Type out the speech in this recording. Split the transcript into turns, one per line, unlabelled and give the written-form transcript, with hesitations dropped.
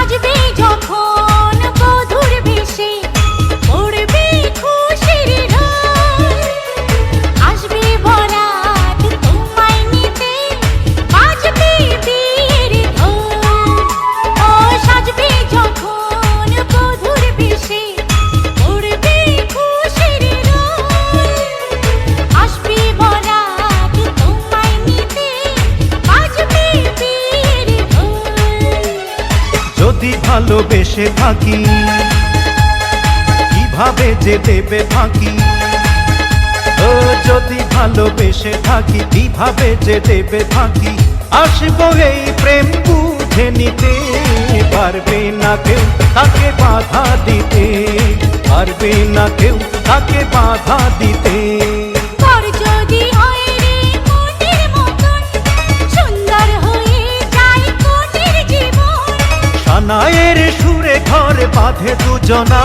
সাজবে যখন বধূর বেশে পড়বে খুশির রোল আসবে বরাত তোমায় নিতে বাজবে বিয়ের ঢোল ও সাজবে যখন বধূর বেশে পড়বে খুশির রোল আসবে বরাত তোমায় নিতে বাজবে বিয়ের ঢোল
যদি ভালোবেসে থাকি কিভাবে যে দেবে ফাঁকি ও যদি ভালোবেসে থাকি কিভাবে যে দেবে ফাঁকি আসবো এই প্রেম বুঝে নিতে পারবে না কেউ তাকে বাধা দিতে পারবে না কেউ তাকে বাধা দিতে
পর যদি হয় রে মনের মতন সুন্দর হয়ে যায় কোটির জীবন
সানায়ের সুরে ঘর বাঁধে দুজনা